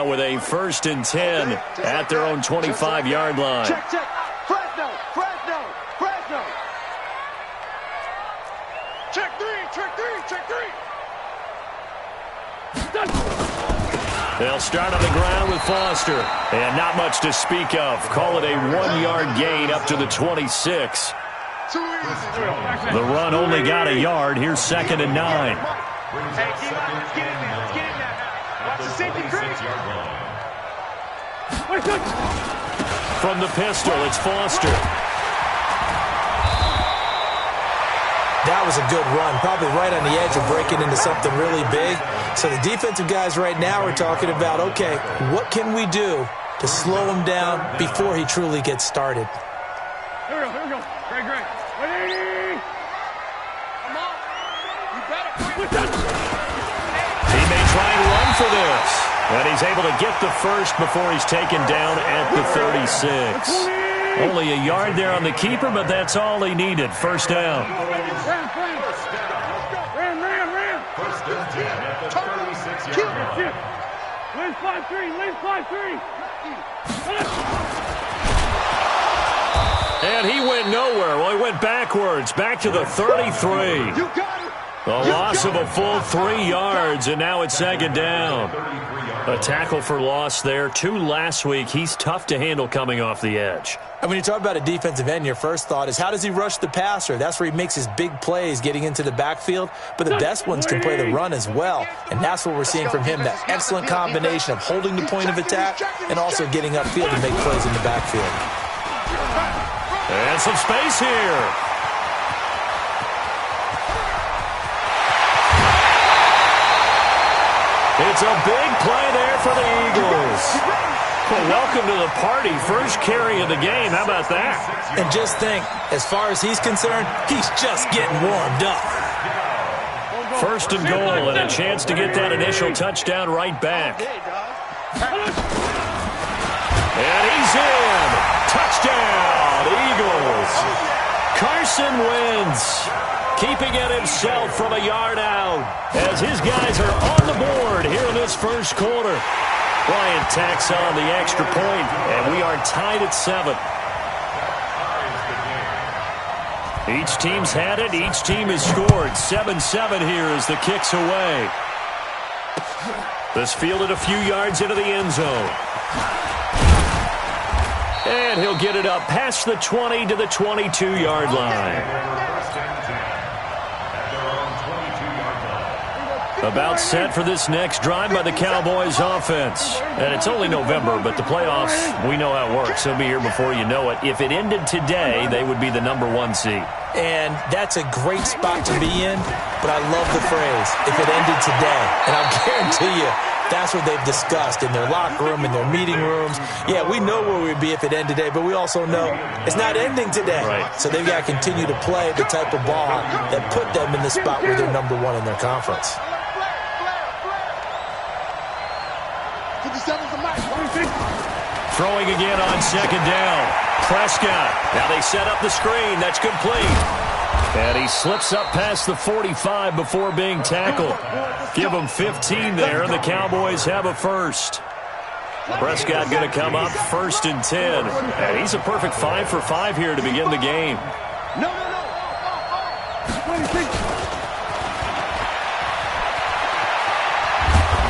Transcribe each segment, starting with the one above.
now with a 1st and 10 at their own 25-yard line. Check, check. Fresno, Fresno, Fresno. Check three, check three, check three. They'll start on the ground with Foster. And not much to speak of. Call it a 1-yard gain up to the 26. The run only got a yard. Here's 2nd and 9. Hey, let's get in there. Let's get in there now. Watch the safety crease. From the pistol, it's Foster. That was a good run, probably right on the edge of breaking into something really big. So the defensive guys right now are talking about, okay, what can we do to slow him down before he truly gets started? Here we go. Great. Ready? Come on. You better. He may try and run for this. And he's able to get the first before he's taken down at the 36. Only a yard there on the keeper, but that's all he needed. 1st down. Ram. First and 10 at the 36-yard line. Lane 5-3. And he went nowhere. Well, he went backwards, back to the 33. You got it. A loss of a full 3 yards, and now it's 2nd down. A tackle for loss there. 2 last week. He's tough to handle coming off the edge. And when you talk about a defensive end, your first thought is, how does he rush the passer? That's where he makes his big plays getting into the backfield. But the best ones can play the run as well. And that's what we're seeing from him, that excellent combination of holding the point of attack and also getting upfield to make plays in the backfield. And some space here. It's a big play there for the Eagles. Well, welcome to the party. First carry of the game. How about that? And just think, as far as he's concerned, he's just getting warmed up. 1st and goal, and a chance to get that initial touchdown right back. And he's in. Touchdown, Eagles. Carson wins, keeping it himself from a yard out as his guys are on the board here in this first quarter. Bryant tacks on the extra point, and we are tied at 7. Each team's had it. Each team has scored. 7-7 here as the kick's away. This fielded a few yards into the end zone. And he'll get it up past the 20 to the 22-yard line. About set for this next drive by the Cowboys offense. And it's only November, but the playoffs, we know how it works. They'll be here before you know it. If it ended today, they would be the #1 seed. And that's a great spot to be in, but I love the phrase, if it ended today. And I'll guarantee you, that's what they've discussed in their locker room, in their meeting rooms. Yeah, we know where we'd be if it ended today, but we also know it's not ending today. Right. So they've got to continue to play the type of ball that put them in the spot where they're #1 in their conference. Throwing again on 2nd down. Prescott. Now they set up the screen. That's complete. And he slips up past the 45 before being tackled. Give him 15 there, and the Cowboys have a first. Prescott going to come up 1st and 10. And he's a perfect 5 for 5 here to begin the game. No.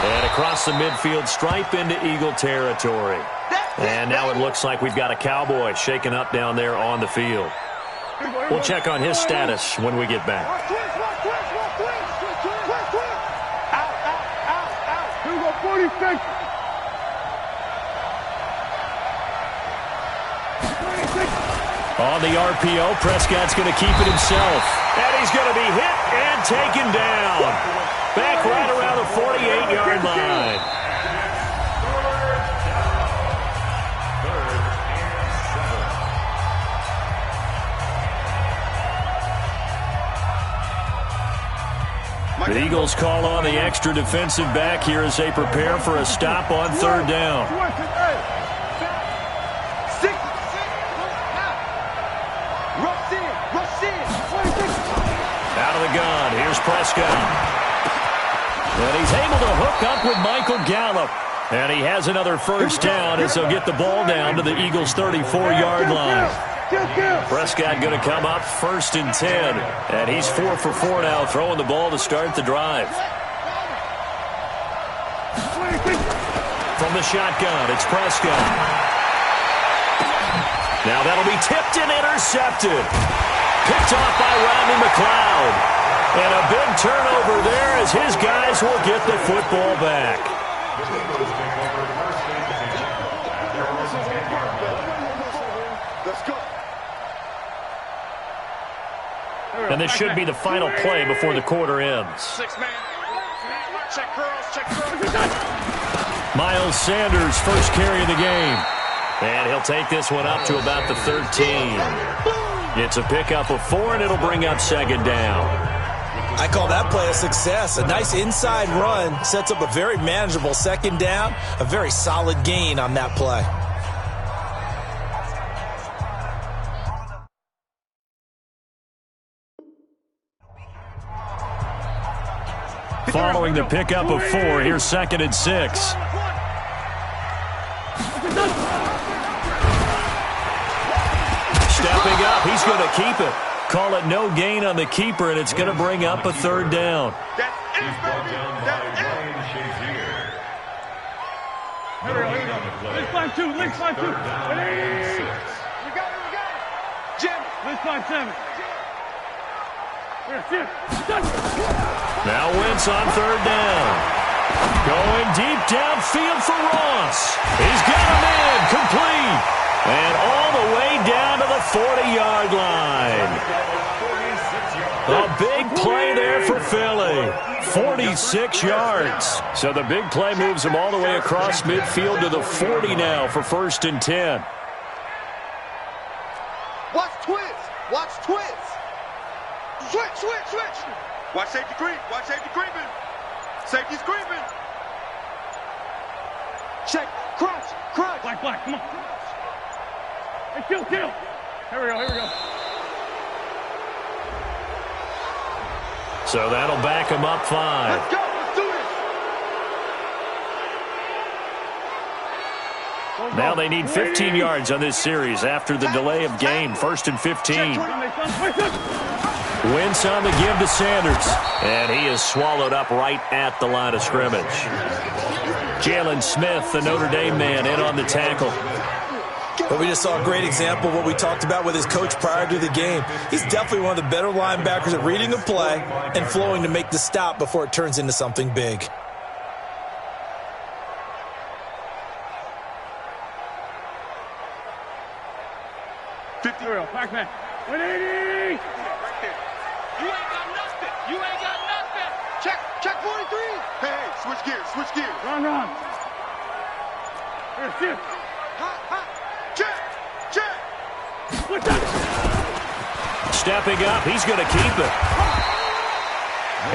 And across the midfield stripe into Eagle territory. And now it looks like we've got a Cowboy shaken up down there on the field. We'll check on his status when we get back. On the RPO, Prescott's going to keep it himself. And he's going to be hit and taken down. Back right around the 48-yard line. The Eagles call on the extra defensive back here as they prepare for a stop on 3rd down. Out of the gun, here's Prescott. And he's able to hook up with Michael Gallup. And he has another first down as he'll get the ball down to the Eagles' 34-yard line. Prescott going to come up 1st and 10. And he's 4 for 4 now, throwing the ball to start the drive. From the shotgun, it's Prescott. Now that'll be tipped and intercepted. Picked off by Rodney McLeod. And a big turnover there as his guys will get the football back. And this should be the final play before the quarter ends. 6-man. Check girls, check girls. Miles Sanders, first carry of the game. And he'll take this one up to about the 13. It's a pickup of 4, and it'll bring up 2nd down. I call that play a success. A nice inside run sets up a very manageable 2nd down. A very solid gain on that play. Following the pickup of 4, here's 2nd and 6. Stepping up, he's going to keep it. Call it no gain on the keeper, and it's going to bring up a 3rd down. That's it, baby. That's it. Here we go. Let's find 2. Let's find 2. We got it. Jim. Let's find 7. Now Wentz on 3rd down. Going deep downfield for Ross. He's got a man complete. And all the way down to the 40-yard line. A big play there for Philly. 46 yards. So the big play moves him all the way across midfield to the 40 now for 1st and 10. Watch twist. Watch twist. Switch. Watch safety creep. Watch safety creeping. Safety's creeping. Check. Crunch. Black, come on. Hey, kill. Here we go. So that'll back him up 5. Let's go. Let's do this. Now they need 15 yards on this series after the delay of game. 1st and 15. Wentz on the give to Sanders. And he is swallowed up right at the line of scrimmage. Jalen Smith, the Notre Dame man, in on the tackle. But we just saw a great example of what we talked about with his coach prior to the game. He's definitely one of the better linebackers at reading a play and flowing to make the stop before it turns into something big. Pac-Man. 180! Right there. You ain't got nothing. Check 43. Hey, switch gears. Run. Here, shift. Hot. Check. Stepping up, he's going to keep it.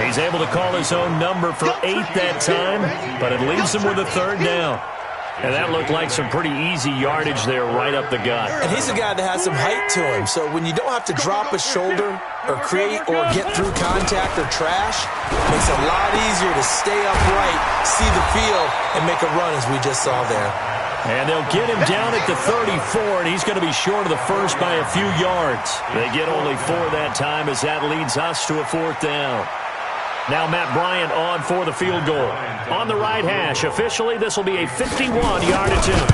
He's able to call his own number for 8 that time, but it leaves him with a 3rd down. And that looked like some pretty easy yardage there right up the gut. And he's a guy that has some height to him, so when you don't have to drop a shoulder or create or get through contact or trash, it makes it a lot easier to stay upright, see the field, and make a run as we just saw there. And they'll get him down at the 34, and he's going to be short of the first by a few yards. They get only 4 that time as that leads us to a 4th down. Now Matt Bryant on for the field goal. On the right hash, officially this will be a 51-yard attempt.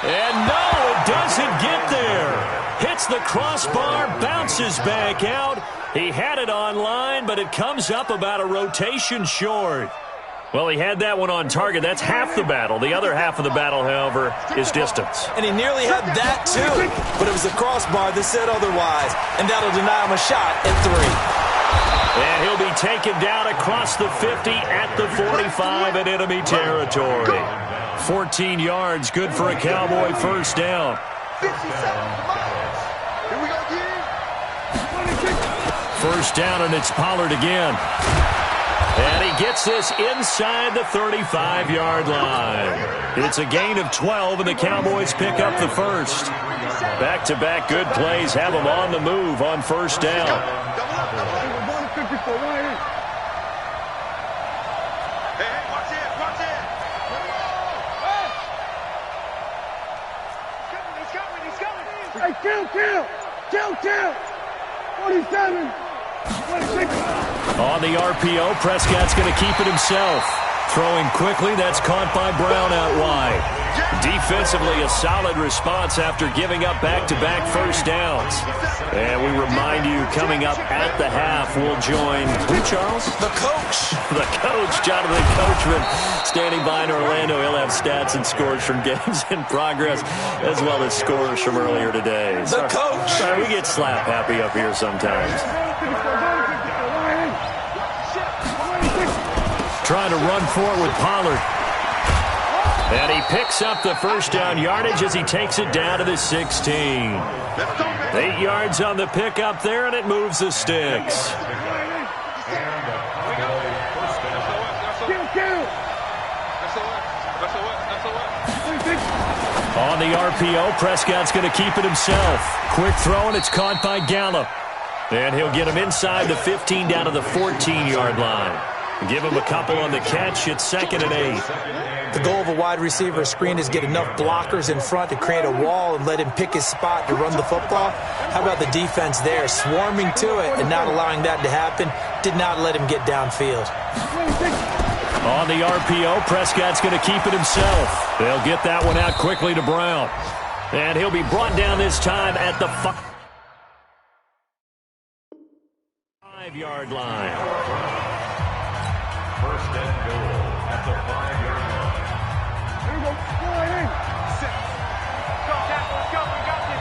And no, it doesn't get there. Hits the crossbar, bounces back out. He had it on line, but it comes up about a rotation short. Well, he had that one on target. That's half the battle. The other half of the battle, however, is distance. And he nearly had that, too. But it was the crossbar that said otherwise. And that'll deny him a shot at 3. And he'll be taken down across the 50 at the 45 in enemy territory. 14 yards, good for a Cowboy first down. 57 miles. Here we go again. First down, and it's Pollard again. And he gets this inside the 35-yard line. It's a gain of 12, and the Cowboys pick up the first. Back-to-back good plays have them on the move on first down. Hey, watch it, watch it. He's coming. Hey, kill. 47. 26. On the RPO, Prescott's going to keep it himself. Throwing quickly, that's caught by Brown out wide. Defensively, a solid response after giving up back-to-back first downs. And we remind you, coming up at the half, we'll join who, Charles? The coach. The coach, Jonathan Coachman, standing by in Orlando. He'll have stats and scores from games in progress, as well as scores from earlier today. The coach. Sorry, we get slap happy up here sometimes. Trying to run forward with Pollard. And he picks up the first down yardage as he takes it down to the 16. 8 yards on the pickup there, and it moves the sticks. On the RPO, Prescott's going to keep it himself. Quick throw, and it's caught by Gallup. And he'll get him inside the 15 down to the 14-yard line. Give him a couple on the catch. It's 2nd and 8. The goal of a wide receiver screen is get enough blockers in front to create a wall and let him pick his spot to run the football. How about the defense there, swarming to it and not allowing that to happen? Did not let him get downfield. On the RPO, Prescott's going to keep it himself. They'll get that one out quickly to Brown. And he'll be brought down this time at the 5-yard line. First and goal at the 5-yard line. Here we go. Let's go. We got this.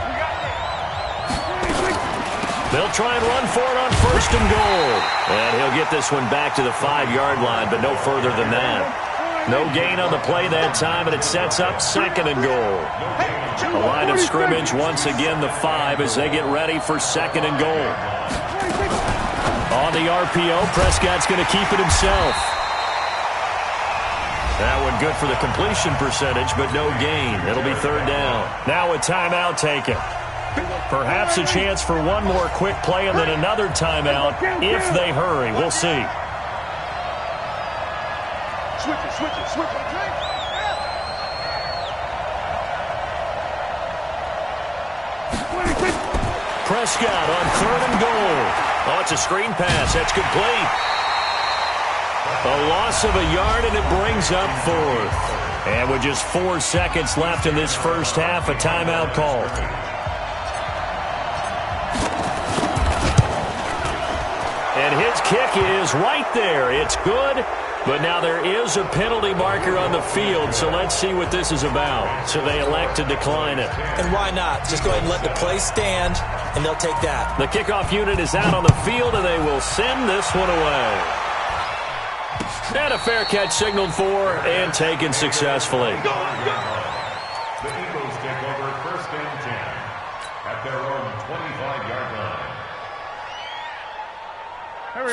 They'll try and run for it on 1st and goal. And he'll get this one back to the 5-yard line, but no further than that. No gain on the play that time, and it sets up 2nd and goal. The line of scrimmage, once again, the 5 as they get ready for 2nd and goal. On the RPO, Prescott's going to keep it himself. That one good for the completion percentage, but no gain. It'll be 3rd down. Now a timeout taken. Perhaps a chance for one more quick play and then another timeout if they hurry. We'll see. Switch it. Prescott on 3rd and goal. Oh, it's a screen pass. That's complete. A loss of a yard, and it brings up 4th. And with just 4 seconds left in this first half, a timeout called. And his kick is right there. It's good, but now there is a penalty marker on the field, so let's see what this is about. So they elect to decline it. And why not? Just go ahead and let the play stand, and they'll take that. The kickoff unit is out on the field, and they will send this one away. And a fair catch signaled for and taken successfully. The Eagles take over 1st and 10 at their own 25-yard line.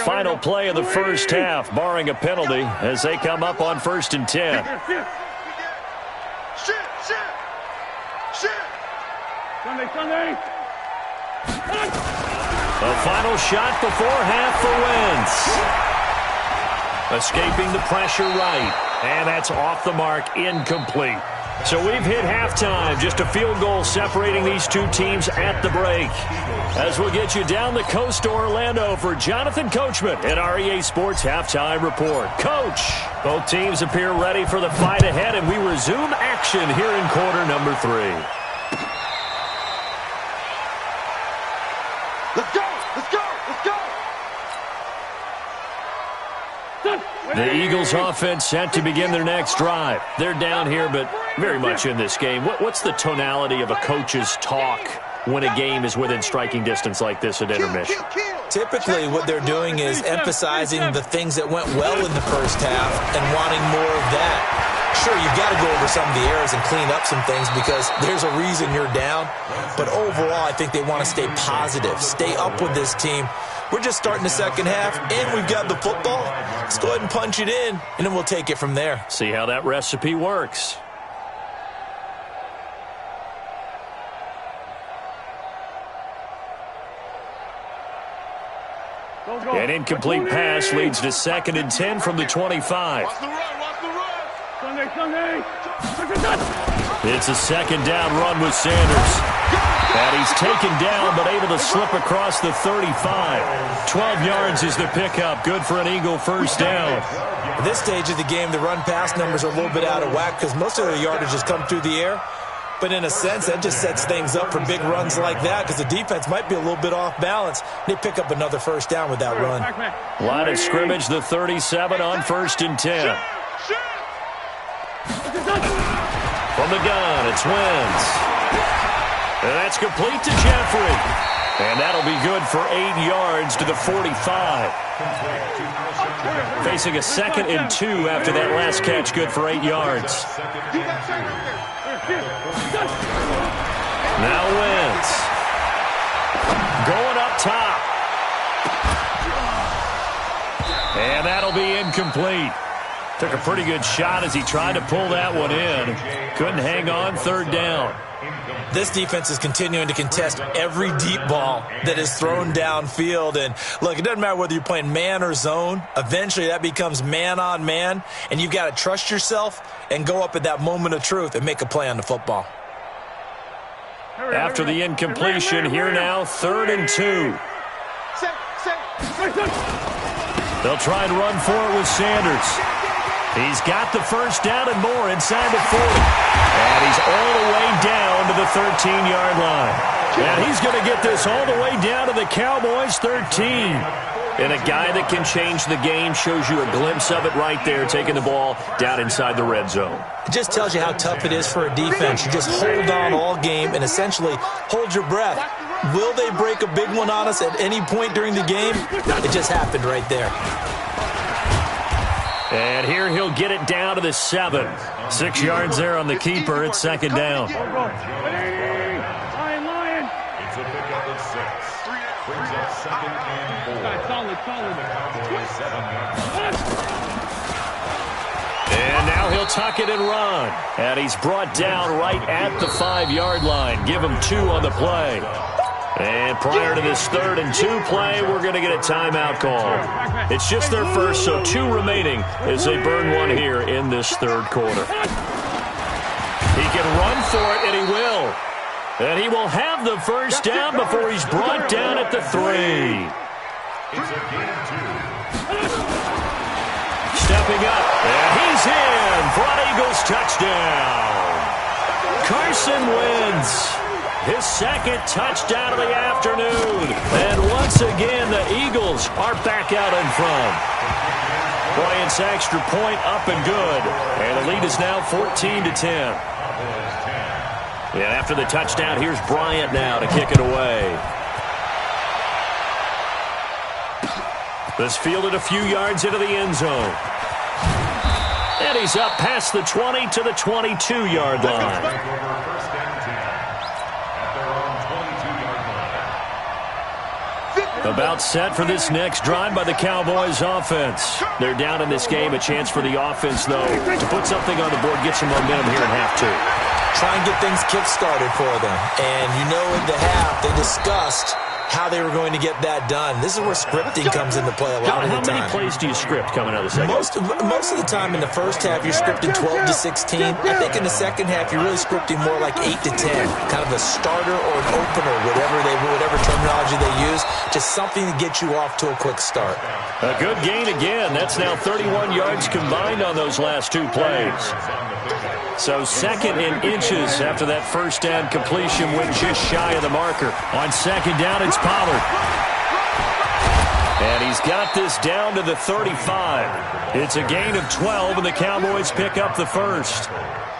Final play of the first half, barring a penalty, as they come up on 1st and 10. Shit. Sunday. A final shot before half for Wentz. Escaping the pressure right, and that's off the mark, incomplete. So we've hit halftime, just a field goal separating these two teams at the break. As we'll get you down the coast to Orlando for Jonathan Coachman at our EA Sports Halftime Report. Coach, both teams appear ready for the fight ahead, and we resume action here in quarter number 3. Let's go. The Eagles offense set to begin their next drive. They're down here, but very much in this game. What's the tonality of a coach's talk when a game is within striking distance like this at intermission? Typically, what they're doing is emphasizing the things that went well in the first half and wanting more of that. Sure, you've got to go over some of the errors and clean up some things because there's a reason you're down. But overall, I think they want to stay positive, stay up with this team. We're just starting the second half, and we've got the football. Let's go ahead and punch it in, and then we'll take it from there. See how that recipe works. Go. An incomplete pass leads to 2nd and 10 from the 25. Watch the run, watch the run. Sunday. It's a 2nd down run with Sanders. And he's taken down but able to slip across the 35. 12 yards is the pickup. Good for an Eagle first down. At this stage of the game, the run-pass numbers are a little bit out of whack because most of their yardage has come through the air. But in a sense, that just sets things up for big runs like that because the defense might be a little bit off balance. They pick up another first down with that run. Line of scrimmage, the 37 on 1st and 10. From the gun, it's Wentz. And that's complete to Jeffrey. And that'll be good for 8 yards to the 45. Facing a 2nd and 2 after that last catch, good for 8 yards. Now Wentz. Going up top. And that'll be incomplete. Took a pretty good shot as he tried to pull that one in. Couldn't hang on, 3rd down. This defense is continuing to contest every deep ball that is thrown downfield. And, look, it doesn't matter whether you're playing man or zone. Eventually that becomes man-on-man, and you've got to trust yourself and go up at that moment of truth and make a play on the football. After the incompletion, here now, 3rd and 2. They'll try and run for it with Sanders. He's got the first down and more inside the 40. And he's all the way down to the 13-yard line. And he's going to get this all the way down to the Cowboys' 13. And a guy that can change the game, shows you a glimpse of it right there, taking the ball down inside the red zone. It just tells you how tough it is for a defense. You just hold on all game and essentially hold your breath. Will they break a big one on us at any point during the game? It just happened right there. And here he'll get it down to the 7. 6 yards there on the keeper. It's 2nd down. It's a pickup of 6. Brings up 2nd and 4. Cowboys 7 yards. And now he'll tuck it and run. And he's brought down right at the 5-yard line. Give him 2 on the play. And prior to this 3rd and 2 play, we're going to get a timeout call. It's just their first, so 2 remaining as they burn one here in this 3rd quarter. He can run for it, and he will. And he will have the first down before he's brought down at the 3. It's a gain of 2. Stepping up, and he's in for an Eagles touchdown. Carson Wentz. His 2nd touchdown of the afternoon. And once again, the Eagles are back out in front. Bryant's extra point up and good. And the lead is now 14-10. And after the touchdown, here's Bryant now to kick it away. This fielded a few yards into the end zone. And he's up past the 20 to the 22-yard line. About set for this next drive by the Cowboys offense. They're down in this game. A chance for the offense, though, to put something on the board, get some momentum here in half 2. Try and get things kick-started for them. And you know in the half, they discussed how they were going to get that done. This is where scripting comes into play a lot of the time. How many plays do you script coming out of the second? Most of the time in the first half, you're scripting 12 to 16. I think in the second half, you're really scripting more like 8 to 10. Kind of a starter or an opener, whatever terminology they use. Just something to get you off to a quick start. A good gain again. That's now 31 yards combined on those last 2 plays. So 2nd in inches after that first down completion went just shy of the marker. On 2nd down, it's Pollard. And he's got this down to the 35. It's a gain of 12, and the Cowboys pick up the first.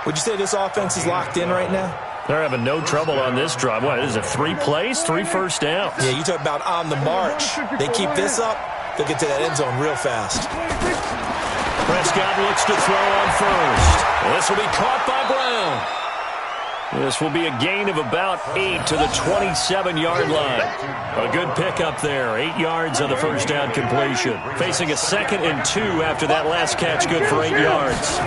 Would you say this offense is locked in right now? They're having no trouble on this drive. What is it, 3 plays, 3 first downs? Yeah, you talk about on the march. They keep this up, they'll get to that end zone real fast. Prescott looks to throw on first. This will be caught by Brown. This will be a gain of about 8 to the 27-yard line. A good pickup there. 8 yards on the first down completion. Facing a 2nd and 2 after that last catch, good for 8 yards.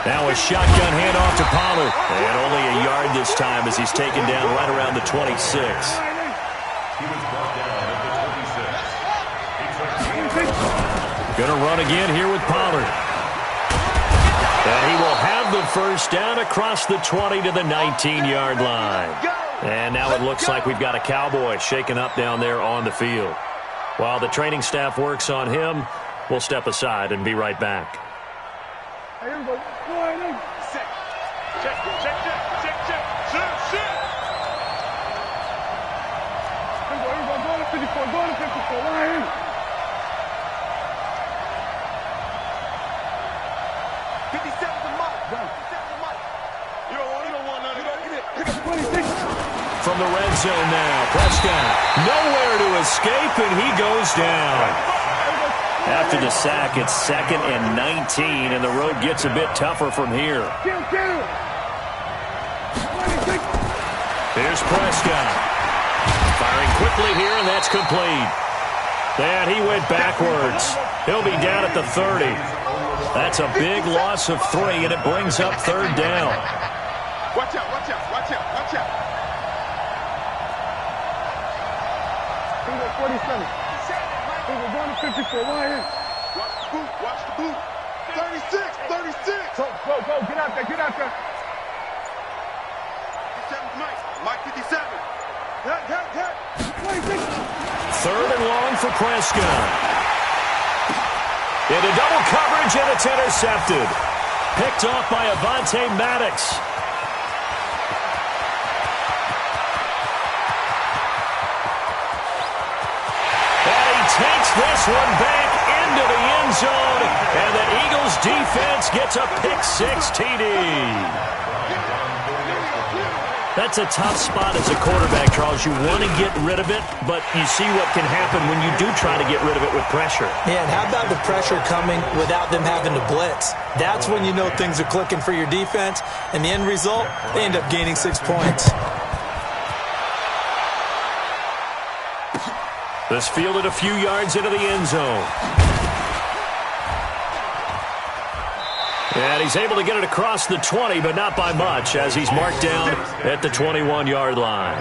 Now a shotgun handoff to Pollard. And only a yard this time as he's taken down right around the 26. He was brought down at the 26. Gonna run again here with Pollard. And he will have the first down across the 20 to the 19-yard line. And now it looks like we've got a Cowboy shaken up down there on the field. While the training staff works on him, we'll step aside and be right back. Hey, here we go. Check, check, check, check, check. Shoot. Here we go. Go to 54. Go to 54. Right here. 57 to Mike. 57 to Mike. You don't want none of that. Get it. 26. From the red zone now, Prescott nowhere to escape, and he goes down. After the sack, it's 2nd and 19, and the road gets a bit tougher from here. Kill. 26. Here's Prescott. Firing quickly here, and that's complete. And he went backwards. He'll be down at the 30. That's a big loss of 3, and it brings up 3rd down. Watch out. 47. We're going to 54. Right here. Watch the boot. 36. Go. Get out there. 57 to Mike. Mike 57. Hit. 26. 3rd and long for Prescott. Into double coverage, and it's intercepted. Picked off by Avonte Maddox. And he takes this one back into the end zone, and the Eagles defense gets a pick-6 TD. That's a tough spot as a quarterback, Charles. You want to get rid of it, but you see what can happen when you do try to get rid of it with pressure. Yeah, and how about the pressure coming without them having to blitz? That's when you know things are clicking for your defense, and the end result, they end up gaining 6 points. This fielded a few yards into the end zone. And he's able to get it across the 20, but not by much, as he's marked down at the 21-yard line.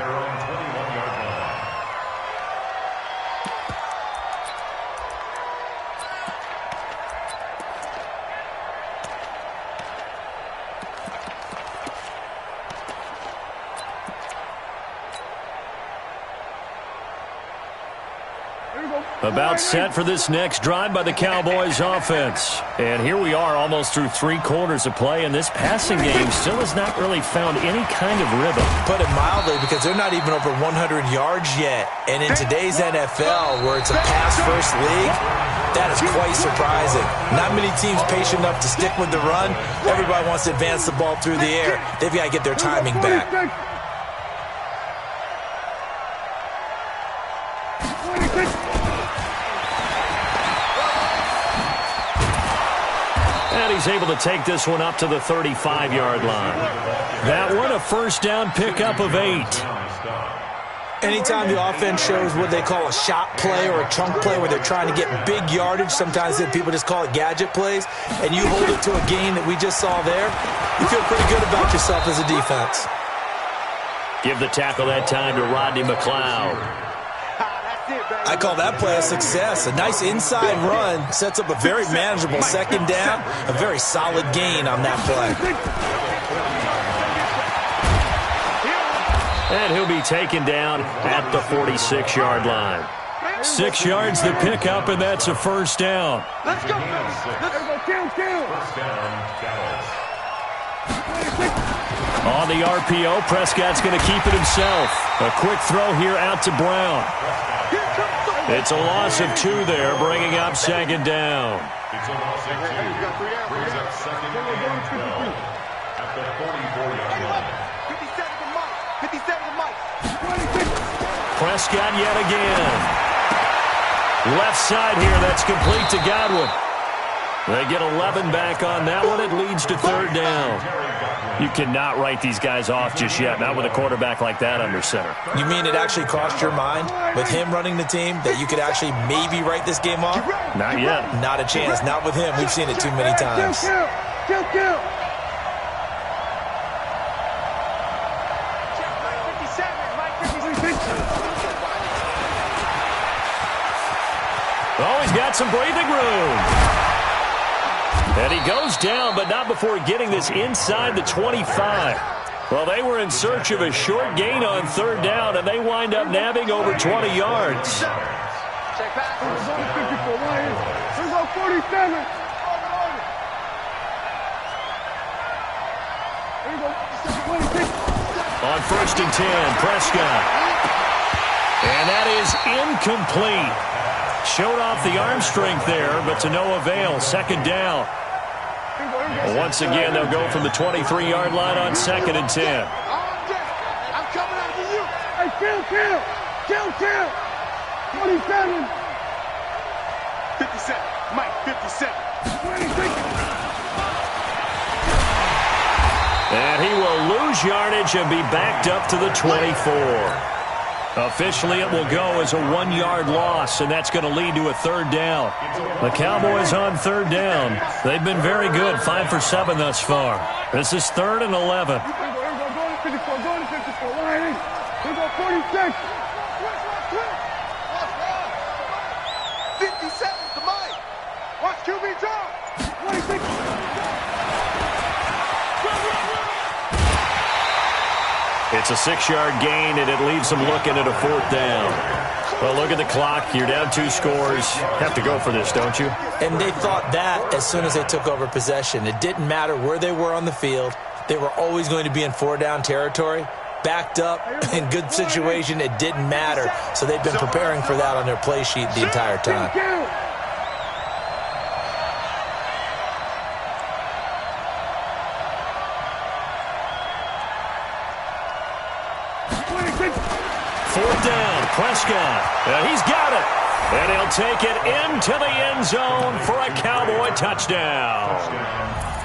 About set for this next drive by the Cowboys offense. And here we are almost through 3 quarters of play, and this passing game still has not really found any kind of rhythm. Put it mildly, because they're not even over 100 yards yet. And in today's NFL, where it's a pass-first league, that is quite surprising. Not many teams patient enough to stick with the run. Everybody wants to advance the ball through the air. They've got to get their timing back. And he's able to take this one up to the 35-yard line. That one a first down pickup of 8. Anytime the offense shows what they call a shot play or a chunk play where they're trying to get big yardage, sometimes people just call it gadget plays, and you hold it to a gain that we just saw there, you feel pretty good about yourself as a defense. Give the tackle that time to Rodney McLeod. I call that play a success. A nice inside run sets up a very manageable 2nd down, a very solid gain on that play. And he'll be taken down at the 46-yard line. 6 yards the pickup, and that's a first down. Let's go. On the RPO, Prescott's going to keep it himself. A quick throw here out to Brown. It's a loss of 2 there, bringing up 2nd down. It's a loss of 2. Brings up 2nd and 12 at the 44-yard line. 57 to Mike. Prescott yet again. Left side here, that's complete to Godwin. They get 11 back on that one. It leads to 3rd down. You cannot write these guys off just yet, not with a quarterback like that under center. You mean it actually crossed your mind with him running the team that you could actually maybe write this game off? Not yet. Not a chance. Not with him. We've seen it too many times. Kill. Oh, he's got got some breathing room. And he goes down, but not before getting this inside the 25. Well, they were in search of a short gain on third down, and they wind up nabbing over 20 yards. Check back. Here's our 47. On 1st and 10, Prescott. And that is incomplete. Showed off the arm strength there, but to no avail. 2nd down. Once again, they'll go from the 23-yard line on 2nd and 10. I'm coming after you. Hey, kill. 27. 57. Mike, 57. 26. And he will lose yardage and be backed up to the 24. Officially, it will go as a 1-yard loss, and that's going to lead to a 3rd down. The Cowboys on 3rd down. They've been very good, 5 for 7 thus far. This is 3rd and 11. Here we go, go to 54. Here we go, 46. 50 seconds to Mike. Watch QB drop. 26. It's a 6-yard gain, and it leaves them looking at a 4th down. Well, look at the clock. You're down 2 scores. Have to go for this, don't you? And they thought that as soon as they took over possession. It didn't matter where they were on the field. They were always going to be in 4-down territory. Backed up, in good situation, it didn't matter. So they've been preparing for that on their play sheet the entire time. Prescott, he's got it, and he'll take it into the end zone for a Cowboy touchdown.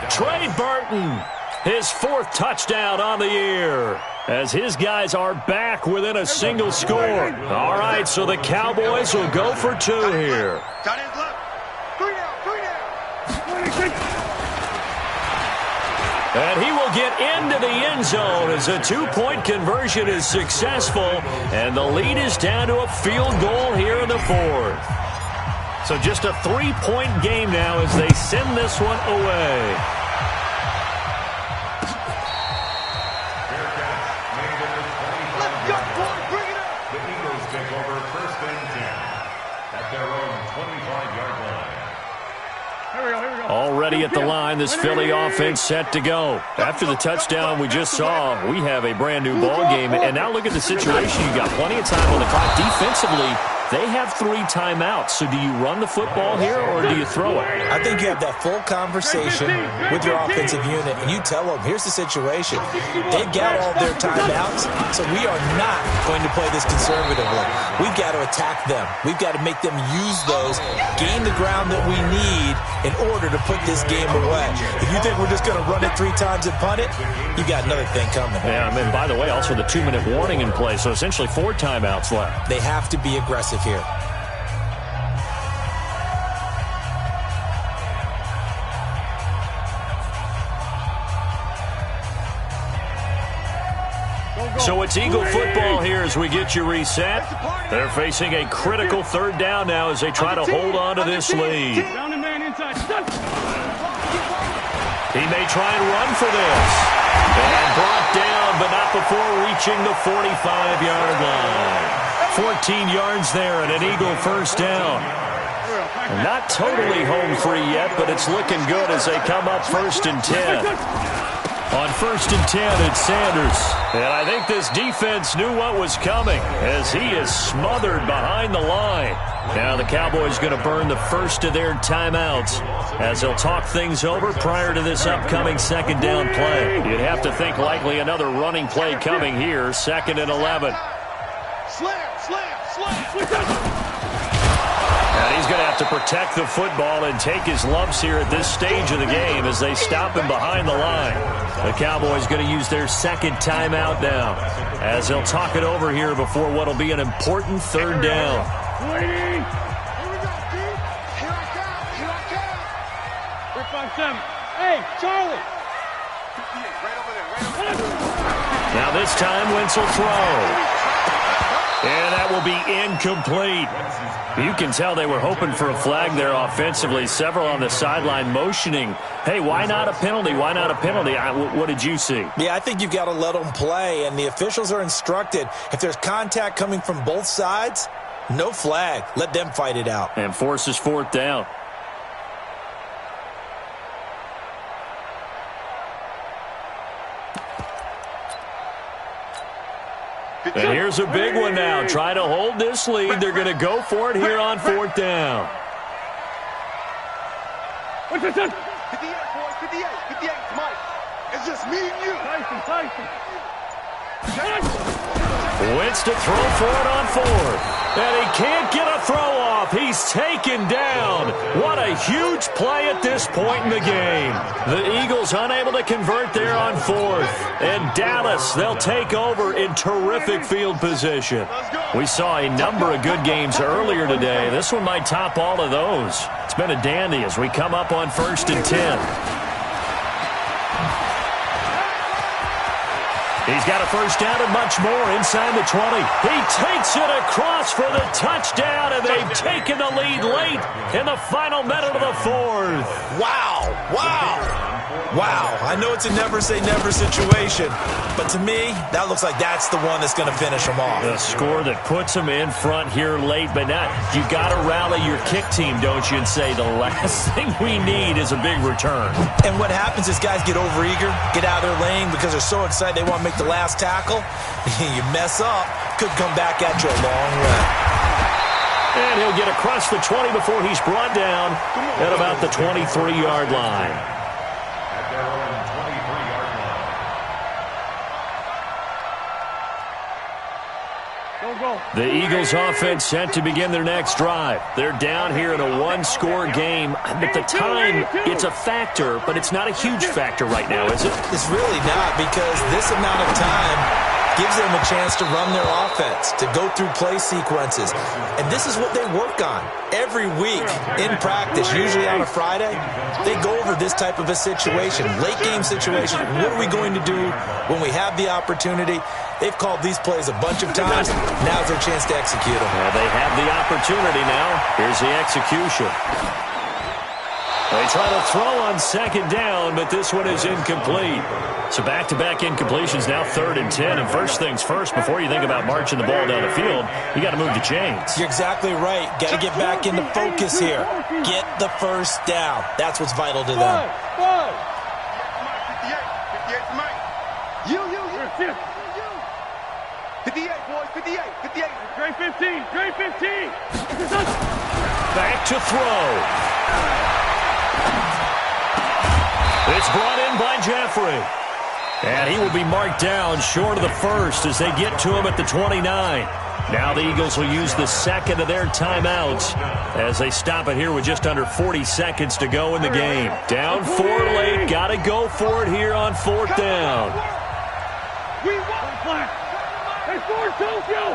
Trey Burton, his 4th touchdown on the year, as his guys are back within a single score. All right, so the Cowboys will go for 2 here. Tight ends left. 3 down. 26. And he will get into the end zone as a 2-point conversion is successful, and the lead is down to a field goal here in the 4th. So just a 3-point game now as they send this one away. Let's go, boy. Bring it up. The Eagles take over 1st and 10 at their own 25-yard line. Here we go. Already at the line, this Philly offense set to go. After the touchdown we just saw, we have a brand-new ball game. And now look at the situation. You got plenty of time on the clock. Defensively, they have 3 timeouts. So do you run the football here or do you throw it? I think you have that full conversation with your offensive unit, and you tell them, here's the situation. They've got all their timeouts, so we are not going to play this conservatively. We've got to attack them. We've got to make them use those, gain the ground that we need in order to put this game away. If you think we're just going to run it 3 times and punt it, you got another thing coming. Yeah, I mean, by the way, also the 2-minute warning in play, so essentially 4 timeouts left. They have to be aggressive here. So it's Eagle football here as we get you reset. They're facing a critical 3rd down now as they try to hold on to this lead. Down the man inside. He may try and run for this. And brought down, but not before reaching the 45-yard line. 14 yards there and an Eagle 1st down. Not totally home free yet, but it's looking good as they come up 1st and 10. On 1st and 10, it's Sanders. And I think this defense knew what was coming as he is smothered behind the line. Now the Cowboys going to burn the first of their timeouts as they'll talk things over prior to this upcoming 2nd down play. You'd have to think likely another running play coming here, 2nd and 11. Slam. And he's going to have to protect the football and take his lumps here at this stage of the game as they stop him behind the line. The Cowboys going to use their 2nd timeout now as they'll talk it over here before what will be an important 3rd down. Here we go, dude. Here I come. 357. Hey, Charlie. Right over there. Now this time, Wentz will throw. And that will be incomplete. You can tell they were hoping for a flag there offensively. Several on the sideline motioning, hey, why not a penalty? Why not a penalty? What did you see? Yeah, I think you've got to let them play, and the officials are instructed, if there's contact coming from both sides, no flag. Let them fight it out. And forces fourth down. And here's a big one now. Try to hold this lead. They're going to go for it here on fourth down. What's your son? 58, boys, 58, 58, Mike. It's just me and you. Tyson. Wentz to throw for it on fourth. And he can't get a throw off. He's taken down. What a huge play at this point in the game. The Eagles unable to convert there on fourth. And Dallas, they'll take over in terrific field position. We saw a number of good games earlier today. This one might top all of those. It's been a dandy as we come up on 1st and 10. He's got a first down and much more inside the 20. He takes it across for the touchdown, and they've taken the lead late in the final minute of the fourth. Wow. I know it's a never-say-never situation, but to me, that looks like that's the one that's going to finish them off. The score that puts them in front here late, but not. You got to rally your kick team, don't you, and say the last thing we need is a big return. And what happens is guys get overeager, get out of their lane because they're so excited they want to make the last tackle. You mess up, could come back at you a long way. And he'll get across the 20 before he's brought down at about the 23-yard line. The Eagles offense set to begin their next drive. They're down here in a one-score game. But the time, it's a factor, but it's not a huge factor right now, is it? It's really not, because this amount of time gives them a chance to run their offense, to go through play sequences. And this is what they work on every week in practice, usually on a Friday. They go over this type of a situation, late-game situation. What are we going to do when we have the opportunity? They've called these plays a bunch of times. Now's their chance to execute them. Well, they have the opportunity now. Here's the execution. They try to throw on second down, but this one is incomplete. So back-to-back incompletions, now 3rd and 10. And first things first, before you think about marching the ball down the field, you got to move the chains. You're exactly right. Got to get back into focus here. Get the first down. That's what's vital to them. 58, Mike. You. 58, boys, 58. Dre 15. Back to throw. It's brought in by Jeffrey. And he will be marked down short of the first as they get to him at the 29. Now the Eagles will use the second of their timeouts as they stop it here with just under 40 seconds to go in the game. Down 4 late. Got to go for it here on 4th down. We want flat. Hey, Ford, Tokyo.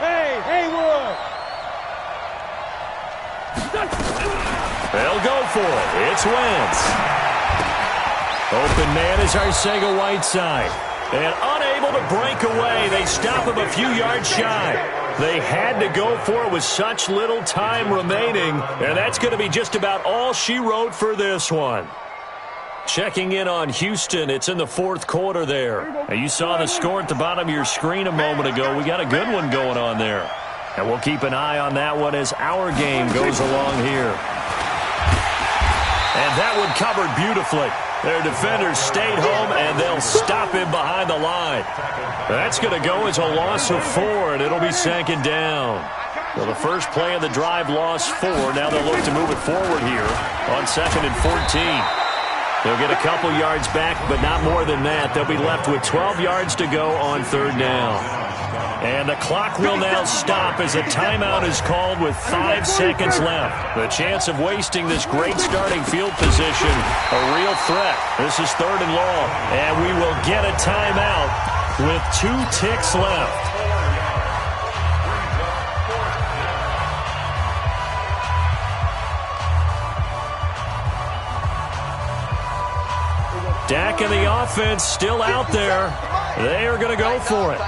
Hey, Haywood. They'll go for it. It's Wentz. Open man is Arcega-Whiteside. And unable to break away. They stop him a few yards shy. They had to go for it with such little time remaining. And that's going to be just about all she wrote for this one. Checking in on Houston. It's in the 4th quarter there. Now, you saw the score at the bottom of your screen a moment ago. We got a good one going on there. And we'll keep an eye on that one as our game goes along here. And that one covered beautifully. Their defenders stayed home, and they'll stop him behind the line. That's going to go as a loss of 4, and it'll be 2nd down. Well, the first play of the drive lost 4. Now they'll look to move it forward here on 2nd and 14. They'll get a couple yards back, but not more than that. They'll be left with 12 yards to go on 3rd down. And the clock will now stop as a timeout is called with 5 seconds left. The chance of wasting this great starting field position, a real threat. This is 3rd and long, and we will get a timeout with 2 ticks left. Dak and the offense still out there. They are going to go for it.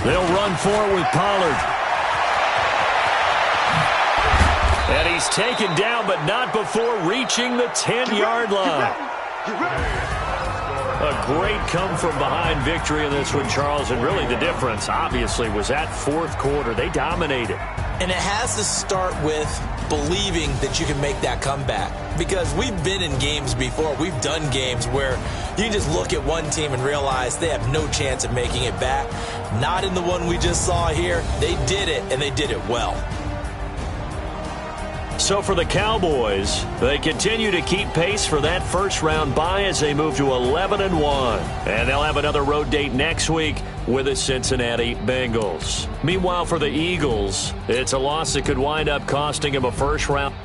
They'll run for it with Pollard. And he's taken down, but not before reaching the 10-yard line. A great come-from-behind victory in this one, Charles. And really the difference, obviously, was that fourth quarter. They dominated. And it has to start with believing that you can make that comeback. Because we've been in games before. We've done games where you can just look at one team and realize they have no chance of making it back. Not in the one we just saw here. They did it, and they did it well. So for the Cowboys, they continue to keep pace for that first-round bye as they move to 11-1. And they'll have another road date next week with the Cincinnati Bengals. Meanwhile, for the Eagles, it's a loss that could wind up costing them a first-round.